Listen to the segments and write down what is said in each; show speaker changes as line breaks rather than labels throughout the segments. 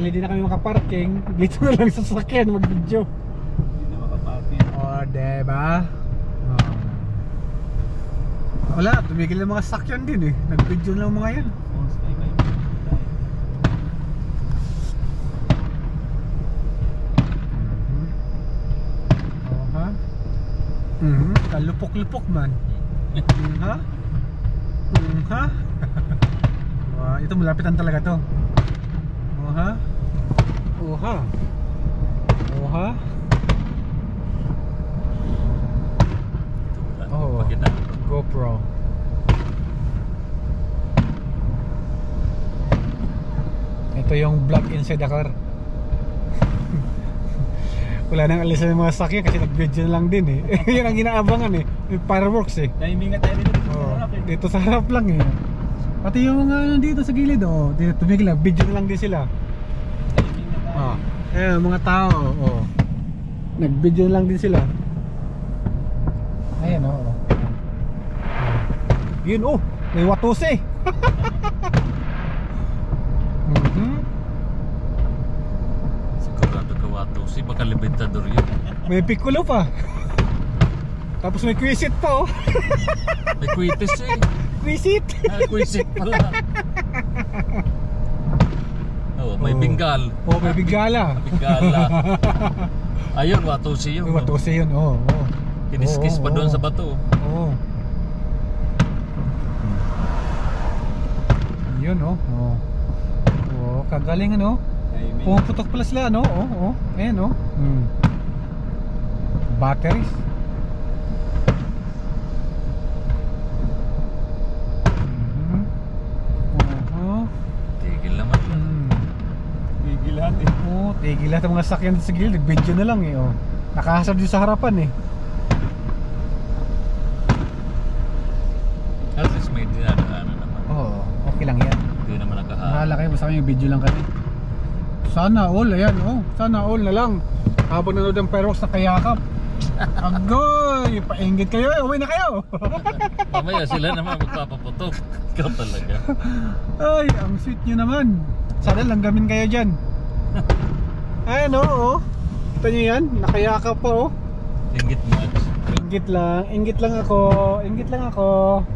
dahil hindi na kami makaparking, dito na lang sa sasakyan mag-video.
Hindi na makaparking.
O, diba? Wala, tumigil ng mga sasakyan din eh. Nag-video lang mga yan. Kalupok-lupok man. Ha? Ha? Ito malapitan talaga to. Ha? Ha? Ha? Oh, GoPro. Ito yung vlog inside the car. Wala nang alisan ng mga sakya kasi nag-video lang din eh. Yun ang inaabangan eh. Yung fireworks eh.
Timing nga tayo dito sa harap eh.
Dito sa harap lang eh. Pati yung mga dito sa gilid oh. Dito tumigil lang. Video na lang din sila.
Timing nga tayo.
Mga tao oh. Nag-video na lang din sila. Ayan oh. Yun oh. May watose.
Si baka libetador yun.
May piccolo pa. Tapos may quisit pa oh.
May quitis eh.
Quisit.
Quisit pala. Oh, may bingal.
Oh, may bingala.
Bingala. Ayun, watusi yun.
Watusi yun, oh.
Kiniskis pa doon sa bato.
Oo. Yun oh. Oh, kagaling ano. Pumuputok pala sila no? Ayan oh. Batteries.
Tigil naman.
Tigil lahat eh.
Tigil lahat ang mga sakyan sa gilid. Nag-video na lang eh oh. Nakahasab din sa harapan eh.
At least may dinadaanan naman.
Okay lang yan.
Hindi naman nakahaan.
Bahala kayo, basta kami yung video lang kami. Sana all, ayan oh. Sana all na lang. Habang nanood ang fireworks na kayakap. Agoy, painggit kayo eh. Uwi na kayo.
Mamaya sila naman magpapaputok. Ikaw talaga.
Ay, ang sweet nyo naman. Sana langgamin kayo dyan. Ayan oh. Ito nyo yan, nakayakap pa oh.
Inggit much.
Inggit lang ako.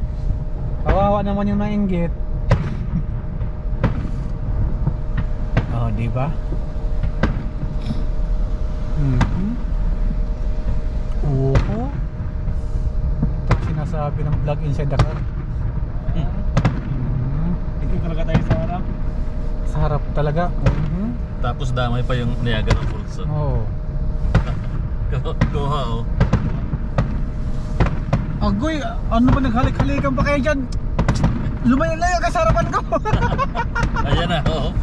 Kawawa naman yung nainggit. Oh, di ba? Oo. Ito sinasabi ng vlog inside the car.
Dito talaga tayo sa harap.
Sa harap talaga.
Tapos damay pa yung Niagara Falls.
Oo.
Kuha oh.
Agoy, ano ba naghalik-halikan pa kayo dyan? Lumayo-layo ka sa harapan ko.
Ayan na oh.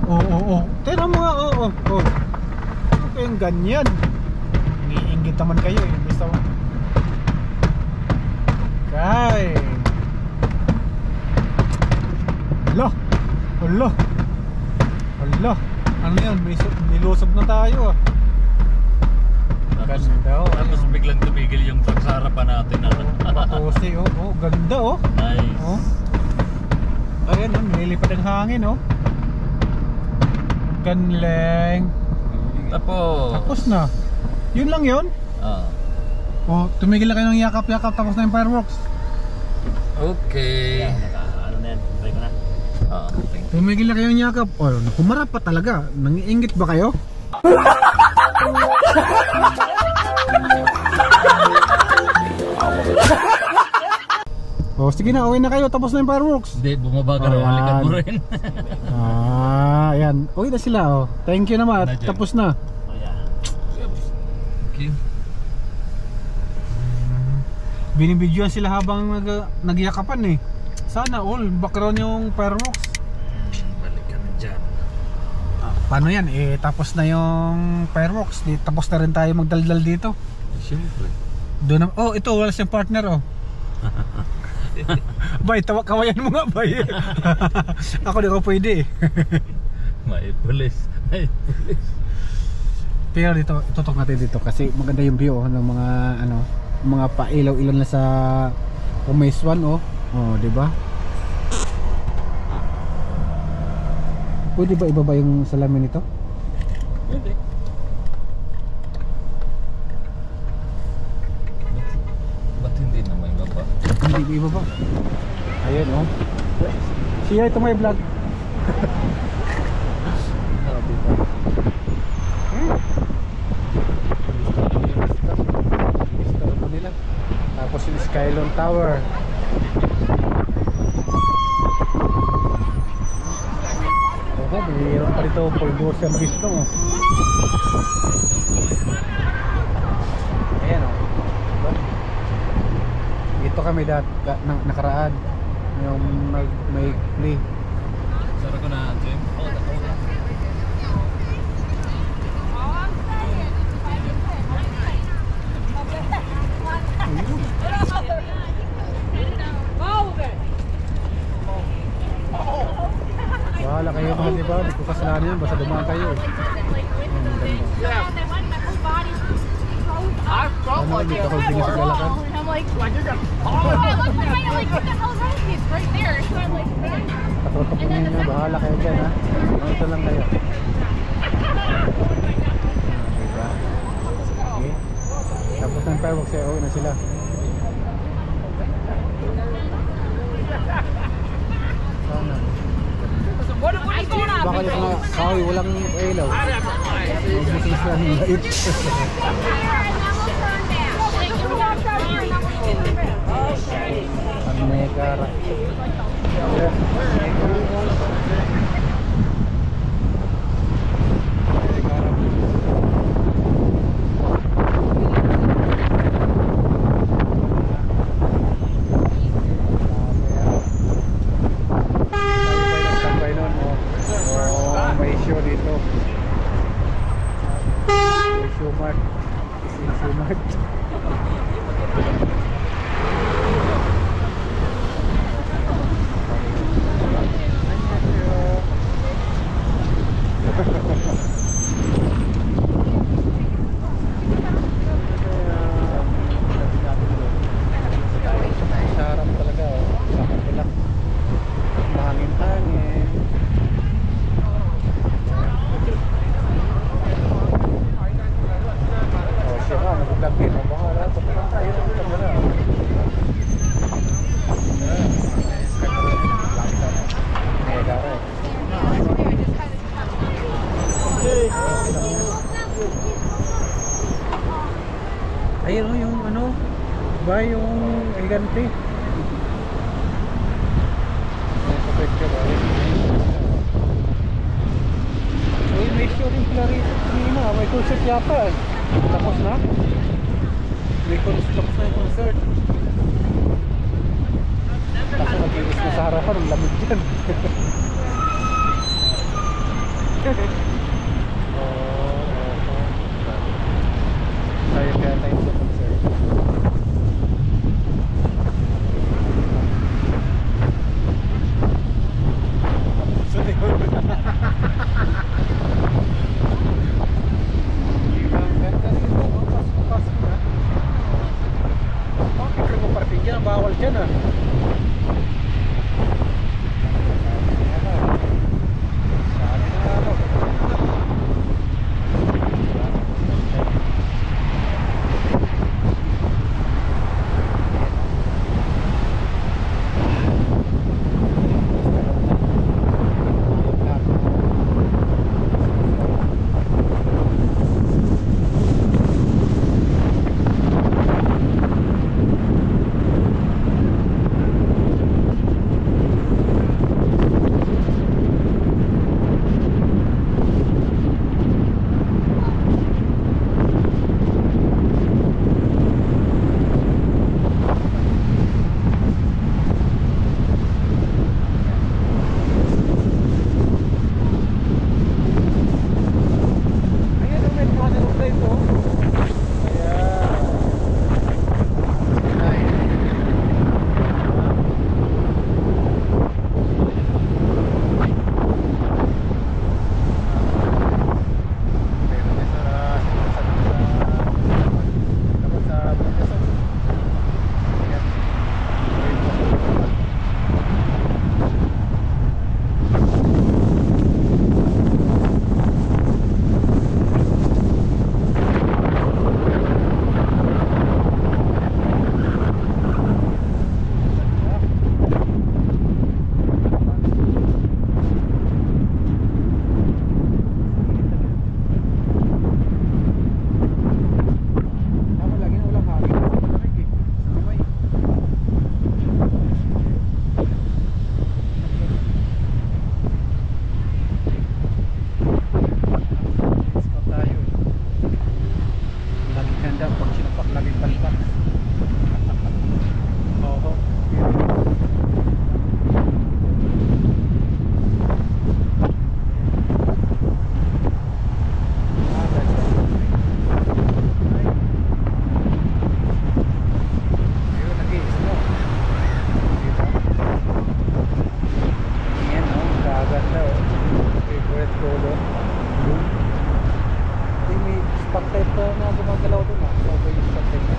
Oo. Tignan mo nga, oo. Ano kayong ganyan? Iniinggit naman kayo eh. Gusto mo. Kay. Hala. Ano yan? Nilusog na tayo ah. Ganda oh.
Tapos biglang tumigil yung truck sa harapan natin.
Makusi oh. Ganda oh.
Nice.
Ayan oh, nililipad ang hangin oh. Ganleng. Tapos na. Yun lang yun? Tumigil na kayo ng yakap-yakap. Tapos na yung fireworks.
Okay.
Ano na yan? Try ko na.
Tumigil na kayo ng yakap. Humarap pa talaga. Nangiinggit ba kayo? Sige na, uwi na kayo. Tapos na yung fireworks.
Hindi, bumaba ka na. Halikan mo rin.
Ayan. Uwi na sila oh. Thank you naman. Tapos na.
Okay.
Binibidyoan sila habang nagyakapan eh. Sana all. Background yung fireworks.
Balik ka na dyan.
Paano yan? Tapos na yung fireworks. Tapos na rin tayo magdaldal dito.
Siyempre.
Doon ito wala siyang partner oh. Bay, kawayan mo nga bay. Ako di ko pwede eh.
May pulis.
Pero dito, itutok natin dito kasi maganda yung view ng mga mga pailaw-ilaw na sa Umayswan oh. Oh, di ba? Pwede ba ibaba yung salamin nito?
Pwede.
Ba't hindi na may baba?
Hindi ba ibaba? Ayan oh. Siya ito may vlog. Sabi ba? Gusto nila. Tapos yung Skylon Tower. Oh, mayroon pa rito Poldo Service no. Ayan oh. Diba? Dito kami nakaraan yung may play.
Sarap ko na, Jim.
Bahala kayo mga diba, di ko kasalanan yan, basta dumaan kayo eh. Ano, hindi ka kong pinasagalakan?
I'm like, I looked behind, I'm like, what the hell is wrong with me? It's right there. So I'm like,
Patrol-papunin nyo, bahala kayo dyan ha. Ito lang kayo. Diba? Okay. Tapos ng fireworks, uwi na sila. Sana. Baka yung mga kahoy, walang ilaw. Gusto sila ng light. Ang Niagara. May show dito. May show mart. Ising show mart. Sarap talaga oh. Sakit-ilak. Mahangin-hangin. Oh, siya nga, nag-vlog din. Oh, baka lahat. Pagkakas tayo ng kamera. Niagara eh. Ayun o yung ano ba yung higante. Uy, may show rin pala rito kanina. May concert yata eh. Tapos na? Tapos na yung concert. Tapos mag-iwas na sa harapan. Ang lamig dyan. Tayo kaya tayo sa concert. Ang ganda rin ito. Pasok na. Oh, picture mo parking dyan. Bawal dyan ah. Sana stoplight na gumagalaw doon okay yung stoplight na.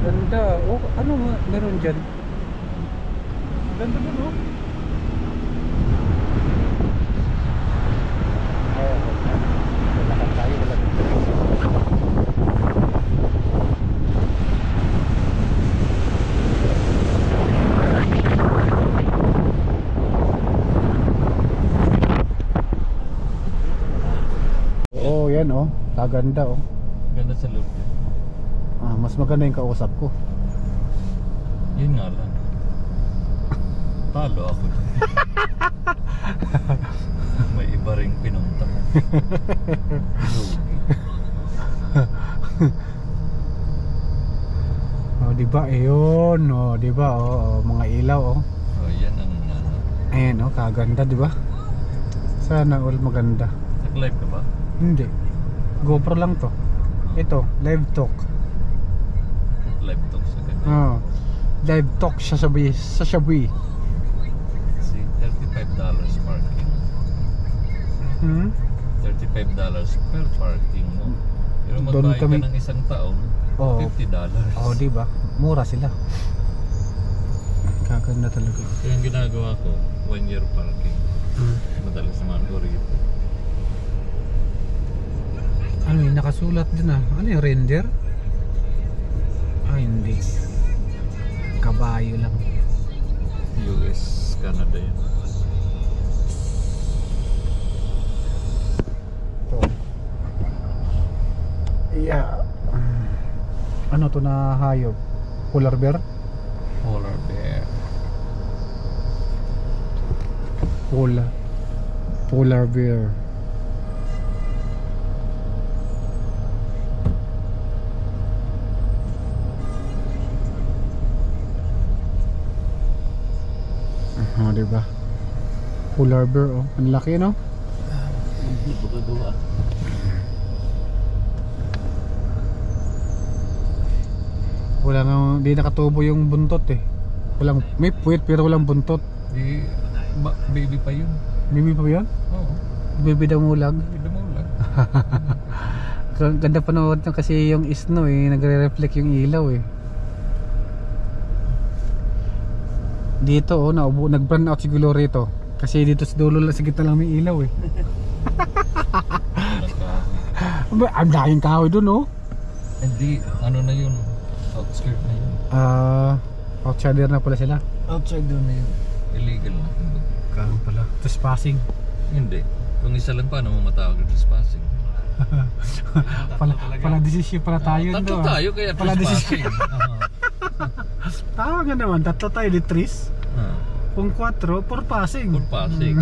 Ganda. Oh, ano meron dyan? Ganda doon oh. Lalakad tayo, wala dito. Oh, yan oh. Kaganda oh.
Ganda sa loob.
Mas maganda yung kausap ko.
Yun nga lang. Talo ako dyan. May iba ring pinunta mo.
Oh, di ba? Ayun, oh, di ba? Oh, mga ilaw oh.
Oh, yan ang ano.
Ayan oh, kaganda, di ba? Sana all maganda.
Nag-live ka ba?
Hindi. GoPro lang to. Ito, live talk.
Live talk sa kanya.
Oh. Live talk sa Shabi.
Kasi $35 parking. $35 per parking mo. Pero
Doon
magbayad
kami-
ka ng isang taon,
Oo.
$50.
Oh, di ba? Mura sila. Kaganda talaga.
So yung ginagawa ko, 1 year parking. Madalas naman ko rito.
Ano yung nakasulat din ah? Ano yung render? Hindi. Kabayo lang.
US, Canada yun.
Ito. Yeah. Ano to na hayop? Polar bear?
Polar bear.
Polar bear. Oh, diba? Polar bear oh. Ang laki no?
Hindi ko gagawa.
Wala nang di nakatubo yung buntot eh. May puwet pero walang buntot.
Di, baby pa yun.
Baby pa ba yan?
Oo.
Baby damulag.
Hindi mo lang.
Ganda panood nyo kasi yung snow eh, nagre-reflect yung ilaw eh. Dito oh, nag-burn out siguro rito. Kasi dito sa dulo lang, sa gitna lang may ilaw eh. Ang daming kahoy dun oh.
Hindi, ano na yun? Outskirt na yun.
Outsider na pala sila.
Outside doon na yun. Illegal na.
Karoon pala. Trespassing.
Hindi. Kung isa lang, paano mo matawag ng trespassing?
Pala desisyon pala tayo
Tatlo
doon.
tayo kaya
Pala
trespassing.
Tama nga naman, tatlo tayo di tris. Kung 4, for passing.
For passing.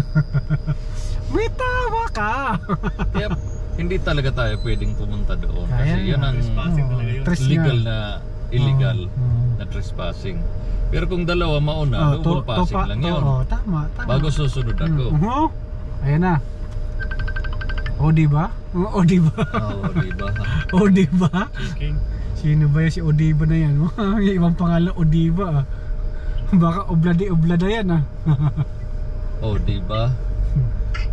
May tama ka.
Kaya hindi talaga tayo pwedeng pumunta doon.
Kaya
Kasi yun ang
Trespassing talaga yun.
Tres
legal
nga.
na illegal na trespassing. Pero kung dalawa mauna, double passing lang yun.
Tama.
Bago susunod ako.
Ayan na. O diba? O diba?
Oo, diba?
O diba?
Chicken.
Sino ba yan? Si Odiba na yan. May ibang pangalan Odiba ah. Baka oblada yan ah.
Oh, diba?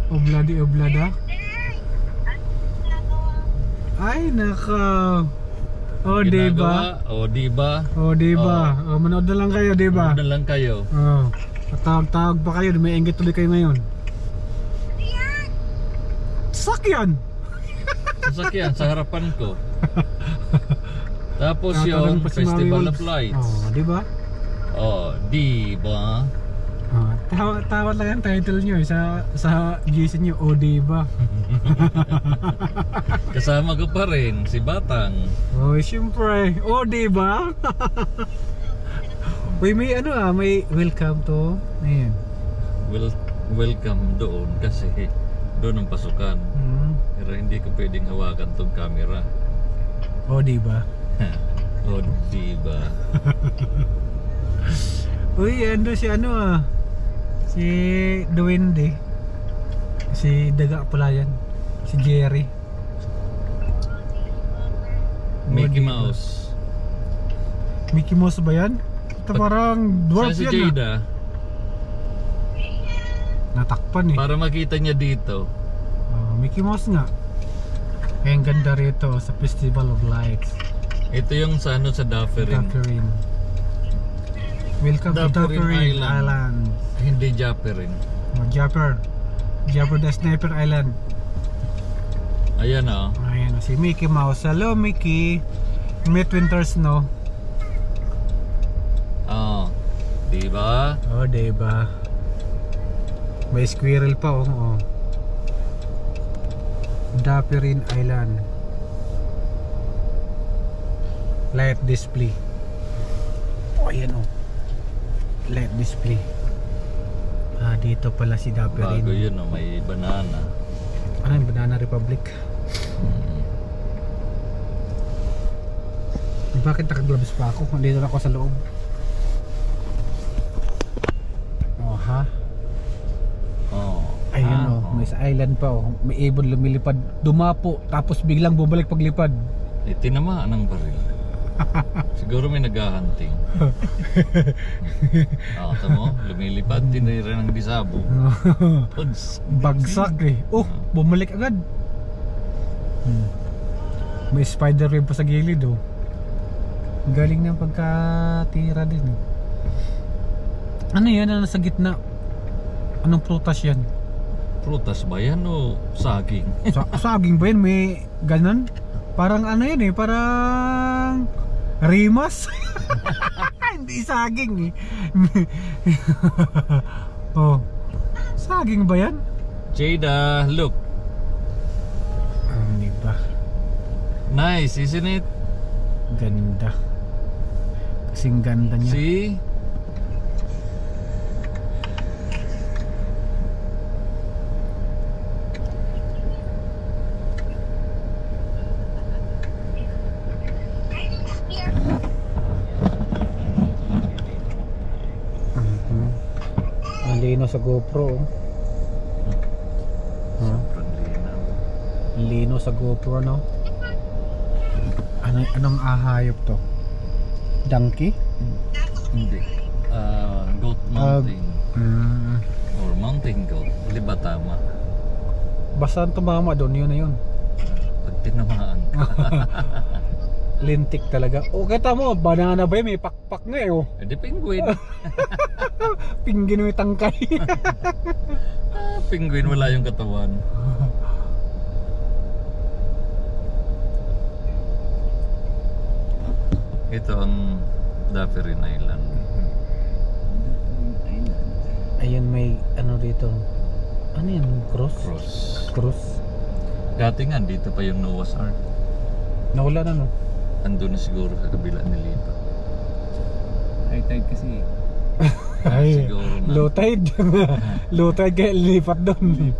Oblada. Ay naka. O diba?
Oh, diba?
O diba? O manood na lang kayo diba?
Ano lang kayo?
Oh. Patawag pa kayo, may inggit tuloy kayo ngayon. Sakyan!
Sasakyan sa harapan ko. Tapos
Tatanong
yung
pa si Mami
Festival
Wolves.
of Lights.
Oh, di ba?
Oh, diba?
Oh, tawa lang ang title nyo sa GC nyo, o di ba?
Kasama ko pa rin si Batang.
Oh, syempre, o di ba? Uy, may may welcome to. Ayan.
Welcome doon kasi doon ang pasukan. Pero hindi ko pwedeng hawakan tong camera.
O di ba?
Oh, diba?
Uy, ando si si Duwende. Si Daga pala yan. Si Jerry.
Mickey
diba?
Mouse.
Mickey Mouse ba yan? Ito parang dwarf
Saan si
yan
Jada?
Natakpan eh.
Para makita niya dito.
Oh. Mickey Mouse nga. Kaya ang ganda rito sa Festival of Lights.
Ito yung sa ano, sa Dufferin.
Dufferin. Welcome to
Dufferin
Dufferin
Island.
Island.
Hindi Dufferin.
Japper the Sniper Island.
Ayan oh.
Ayan o, si Mickey Mouse. Hello Mickey. Meet Winter Snow.
Oh. Diba?
Oh, diba? May squirrel pa oh. Dufferin Island. Light display. Oh, ayan oh. Light display. Dito pala si Dufferin.
Bago yun oh, may banana.
Ano yung Banana Republic? Bakit naka-gloves pa ako? Nandito na ako sa loob. Oh ha?
Oh.
Ayun oh, may sa island pa oh. May ibon lumilipad, dumapo, tapos biglang bumalik paglipad.
Tinamaan ng baril. Siguro may naghahunting. Tamo, lumilipad, tinira ng disabo.
Bagsak eh. Oh, bumalik agad. May spider web pa sa gilid oh. Galing ng pagkatira din eh. Ano yan na nasa gitna? Anong prutas yan?
Prutas ba yan o saging?
Saging ba yan? May ganon? Parang ano yan eh, parang rimas. Hindi saging eh. Oh, saging ba yan?
Jada, look.
Hindi ba?
Nice, isn't it?
Ganda. Kasing ganda niya.
See?
Ang lino sa GoPro.
Sobrang linaw.
Lino sa GoPro no? Anong ahayop to? Donkey?
Hindi. Goat mountain. Or mountain goat. Hindi ba tama?
Basta tumama doon, yun na yun.
Pag tinamaan ka.
Lintik talaga. O kita mo, banana ba yun? May pakpak nga eh oh.
Hindi penguin.
Pinggin may tangkay.
Penguin wala yung katawan. Ito ang Dufferin Island.
Ayun may ano dito. Ano yan? Cross? Cross.
Dati nga dito pa yung Noah's Ark.
Nawala na no?
Ando na siguro sa kabila nilipat.
High tide kasi.
Ay,
Siguro na.
low tide. Low tide kaya lilipat doon.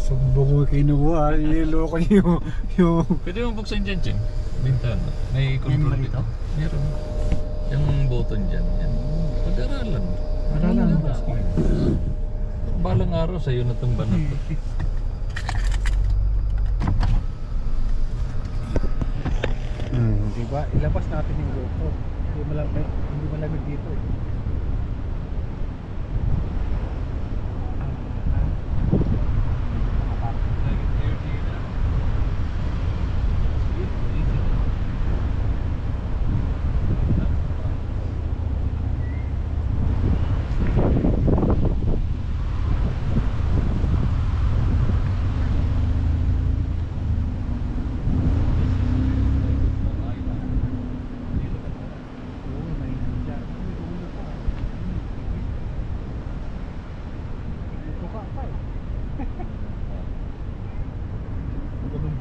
Sumbong mo kinuha. Iloko niyo yung...
Pwede mo buksan dyan, Cheng. Bintana. May control dito. Meron. Yung button dyan. Yan. Pag-aralan.
Aralan mo.
Balang araw sa'yo na itong banat.
Diba? Ilabas natin yung GoPro. Hindi malamig dito eh.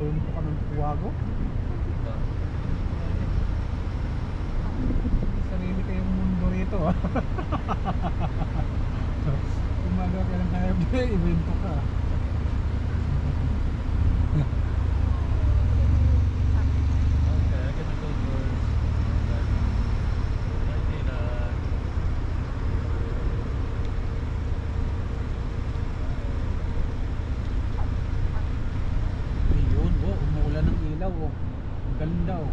Ganun ka ng tuwago? Sarili kayong mundo rito ah. Gumagawa ka ng hayop na evento ka. Ayun, oh, umuulan ng ilaw oh. Ang ganda oh.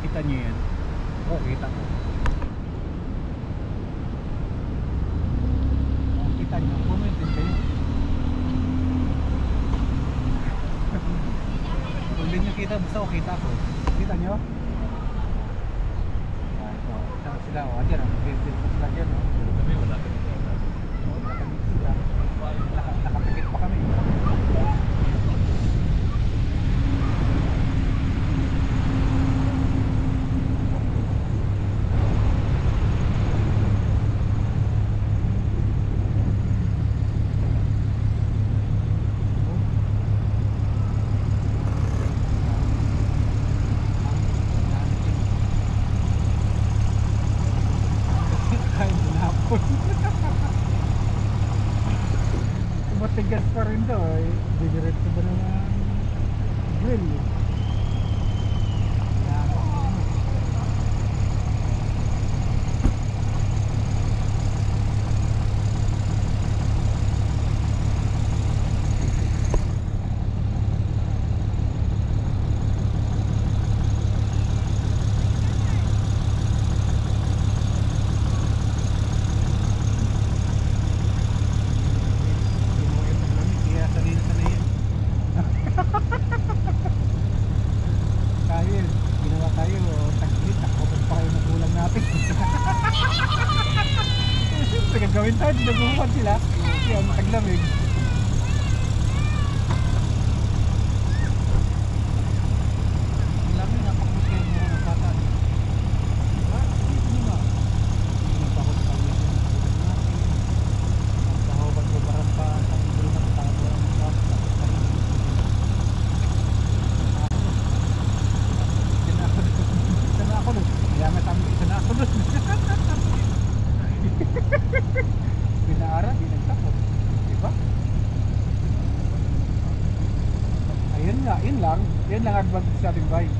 Kita nyo yan? Oo, kita ko. Kita nyo, comment din kayo. Kung hindi nyo kita, basta ko kita ko. Kita nyo? Yan, so, saan sila? O, dyan, dito sila dyan, no?
Kami wala kami kita.
O, nakapikit sila. Nakapikit pa kami. Matigas pa rin to eh. Didiretso ba naman grill eh. Gawin tayo, nagbubukan sila. Yan, makaglamig. Ang lamig, napakamuti yung mga bata. Diba? Hindi ba? Hindi pa ako sa kanya. Ang kahawabat ko parang pa. Ang gulo na katago ang bata. Isa na ako doon. Kaya may tami isa na ako doon. Pinaara, di nagtapos. Diba? Ayun nga, yun lang advantage sa ating bike.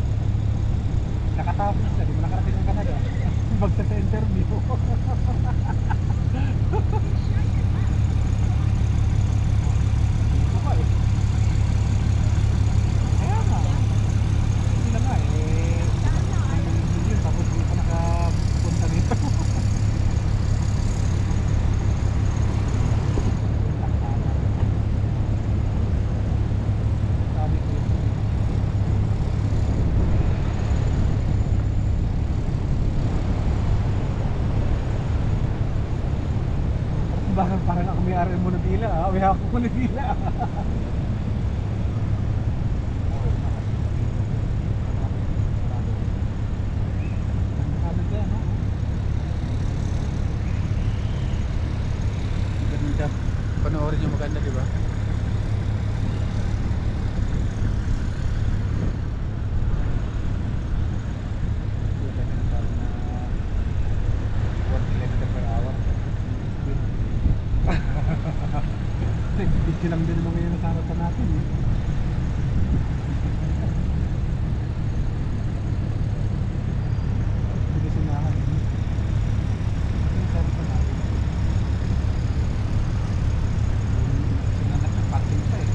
Nakatapos na, di mo nakarating ng Canada. Bagsa sa interview. Ito pa eh. Kaya nga. Sila nga eh. Yun, tapos di pa nakapunta dito. Parang ako may-ari mo na dila, may ako mo na dila. Ganda. Panoorin yung maganda, di ba? Nagbibidyo lang din mo ngayon sa harapan natin eh. Pinisinahan eh. Yung sa harapan natin. Sinanak ng parking pa eh.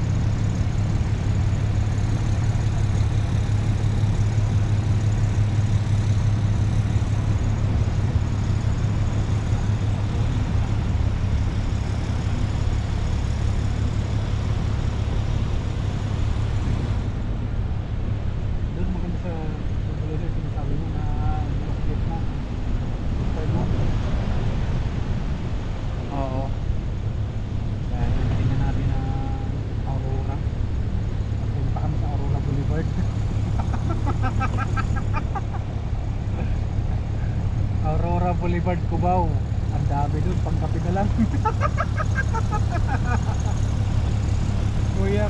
Boulevard, Cubao. Ang dami doon, pangkapi na lang. Kuya,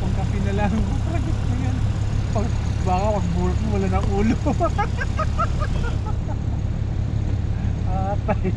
pangkapi na lang. Tragis mo yan. Baka wag wala ng ulo. Atay.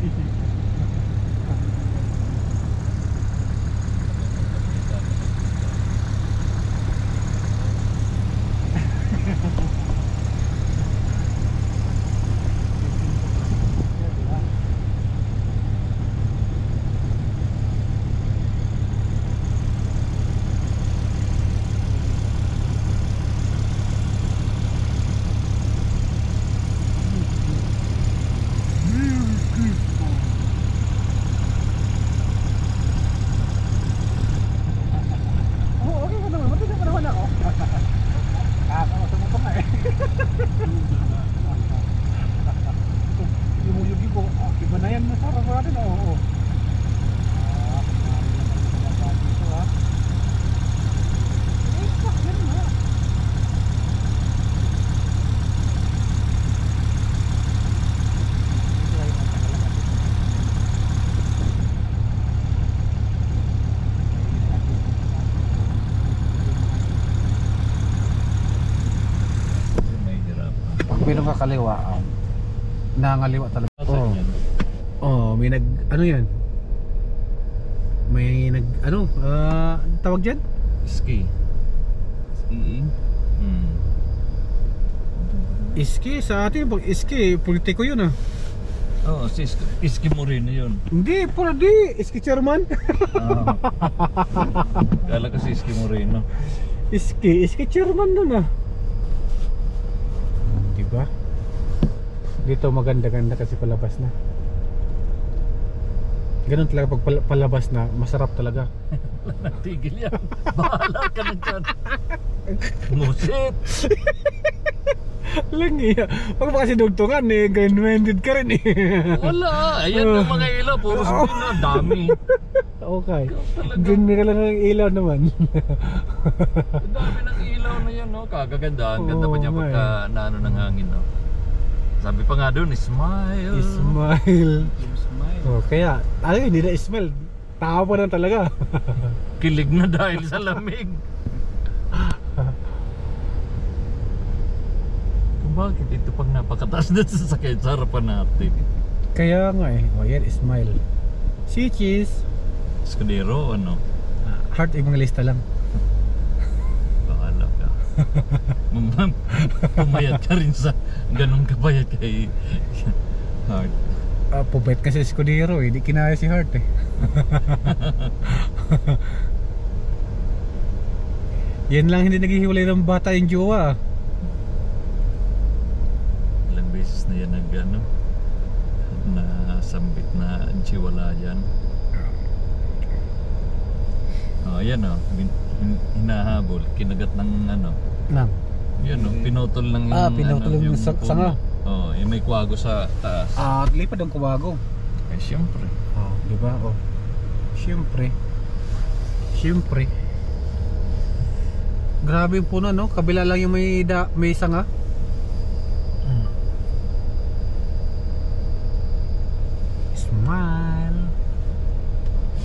Meron ka kaliwa. Nangaliwa talaga.
Saan yan?
May nag ano yan? May nag ano? Tawag diyan?
Ski.
Skiing.
Iski sa atin pag iski, politiko 'yun ah.
Oo, si Iski Moreno yun.
Hindi, pala di. Iski chairman.
Kala ko si Iski Moreno.
Iski chairman nun ah. Diba? Dito maganda-ganda kasi palabas na. Ganun talaga pag palabas na, masarap talaga.
Natigil yan. Bahala ka na dyan. Musit.
Lang iya. Pag ba kasi dugtungan eh, green-minded ka rin eh.
Wala. Ayan yung mga ilaw. Puro sabihin na dami.
Okay. Green ka lang ng ilaw naman.
Ang dami ng ilaw na yan, no? Kagaganda. Ang ganda pa niya pagka naano ng hangin, no? Sabi pa nga doon, smile.
Smile.
Smile.
Kaya, hindi na smile. Tao pa na talaga.
Kilig na dahil sa lamig. Bakit ito pag napakataas na sasakyan sa harapan natin?
Kaya nga eh. Yan, smile. Si cheese.
Escudero, ano?
Heart, ibang lista lang.
Bahala ka. Pumayat ka rin sa ganun kapayat kay Heart.
Pupet kasi Escudero eh. Di kinaya si Heart eh. Yan lang hindi naghihiwalay ng bata yung jowa.
Ilang beses na yan nag-ano, nasambit na chiwala yan. Ayan o, hinahabol, kinagat ng ano.
Nang?
Yan o, pinutol lang yung
pinutol yung sanga.
Oo, yung may kwago sa taas.
Lipad ang kuwago.
Eh syempre.
Diba? Siyempre. Grabe yung puno, no? Kabila lang yung may sanga. Smile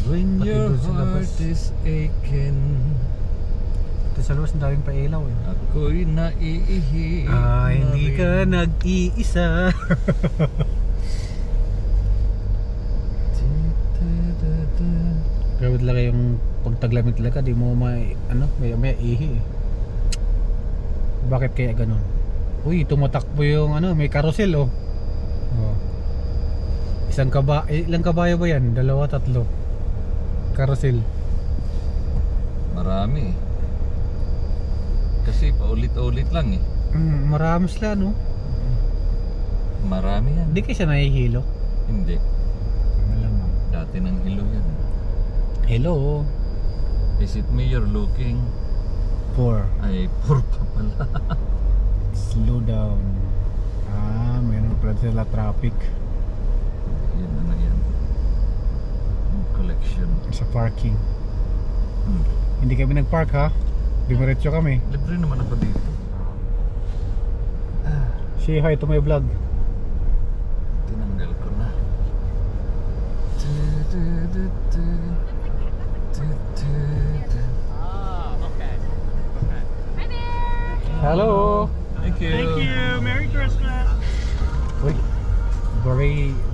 When
Pati
your
doon sa labas.
heart is aching,
ito sa labas, ang daming pailaw eh.
ako'y naiihi.
Hindi ka nag-iisa. Grabe talaga yung pagtaglamit talaga, di mo may ihi eh. Bakit kaya ganun? Uy, tumatakbo yung may carousel oh. Ilang kabayo ba yan? 2, 3 carousel.
Marami. Kasi paulit-ulit lang eh.
Marami sila no?
Marami yan.
Hindi kasi nahihilo.
Hindi.
Malamang.
Dati ng hilo yan.
Hello.
Is it me you're looking?
Poor.
Ay, poor pa pala.
Slow down. Mayroon pala sila traffic.
Yan ano yan. Collection.
Sa parking. Hindi kami nag-park ha. Diretso kami.
Libre naman ako dito.
Say hi to my vlog.
Tinanggal ko na.
Hi there.
Hello.
Thank you.
Merry Christmas.
Uy.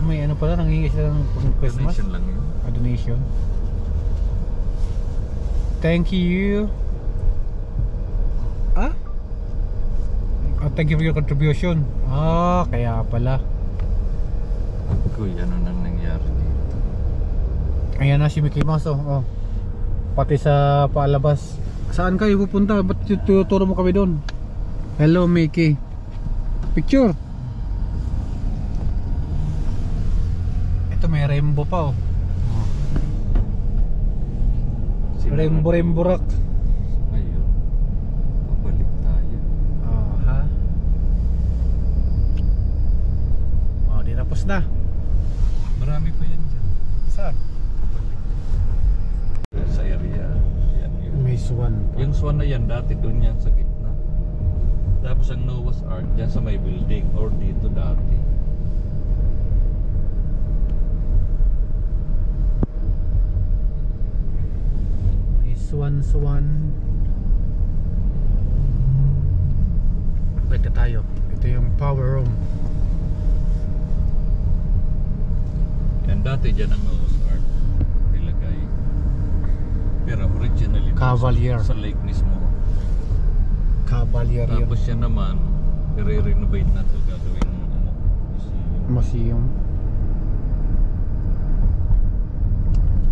May pala nangingi sila ng Christmas.
Donation lang yun.
Donation. Thank you. Thank you for your contribution. Kaya pala.
Kuy, ano nang nangyari dito?
Ayan na si Mickey Mouse pati sa palabas. Saan kayo pupunta? Ba't tuturo mo kami doon? Hello Mickey. Picture. Ito may rainbow pa Rainbow rock.
Ayun. Pabalik tayo.
Di tapos na.
Marami pa yan dyan.
Saan?
Sa area. Yan yun.
May swan pa.
Yung swan na yan, dati doon yan sa gitna. Tapos ang Noah's Ark dyan sa may building or dito dati.
May swan. Balik na tayo. Ito yung power room.
Yan dati dyan ang Noah's Ark nilagay. Pero originally
Cavalier.
sa lake mismo.
Cavalier yun.
Tapos yan naman, i-renovate na to gagawin ano,
Museum.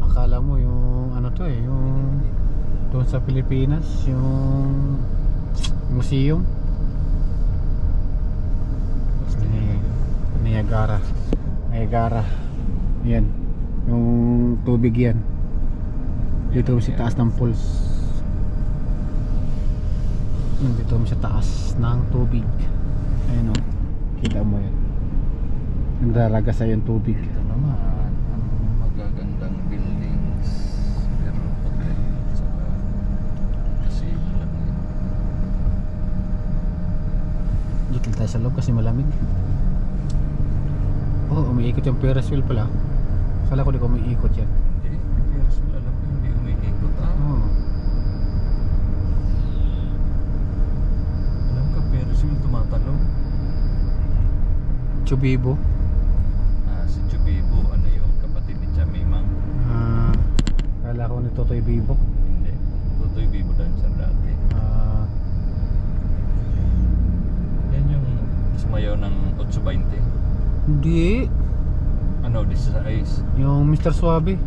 Akala mo yung ano to eh, yung doon sa Pilipinas, yung museum. Niagara. Niagara. Yan. Yung tubig yan. Dito sa taas ng falls. Dito sa taas ng tubig. Ayun o. Kita mo yan. Naglalagas sa yung tubig.
Ito naman, ang magagandang buildings. Pero hotel saka casino lang yun.
Dito tayo sa loob kasi malamig. Oh, umiikot yung Ferris wheel pala. Kala ko di ko umiikot yan.
Hindi, pero alam ko hindi umiikot
Oh.
Alam ka, pero sila tumatalong.
Chubibo.
Si Chubibo, ano yung kapatid ni Chamimang?
Kala ko ni Totoy Bibo.
Hindi, Tutoy Bibo dancer dati. Yan yung sumayaw ng 820.
Hindi.
Ano, 16.
Yung Mr. Suave.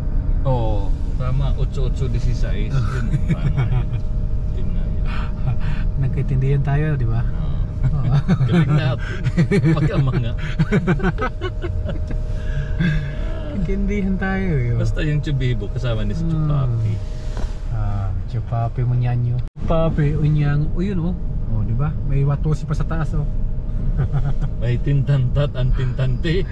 Oo, tama, 8816. Yun, tama yun. Yun nga yun.
Nagkaintindihan tayo, di ba?
Galing natin. Magkamanga.
Nagkaintindihan tayo yun.
Basta yung Chubibo kasama ni si Chupapi.
Chupapi Munyanyo. Chupapi Unyang. O yun oh. O di ba? May watusi pa sa taas oh.
May tintantat ang tintante.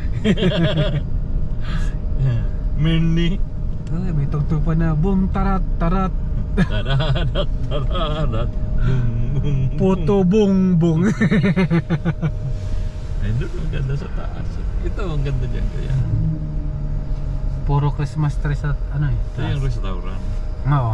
Mini.
Ay, may tugtog pa na boom tarat tarat.
Tararat, tararat. Bum, bum, bum.
Puto bung bung.
Ay, doon ang ganda sa taas. Ito ang ganda dyan kaya.
Puro Christmas tree sa ano eh.
Ito yung restaurant.
Oo.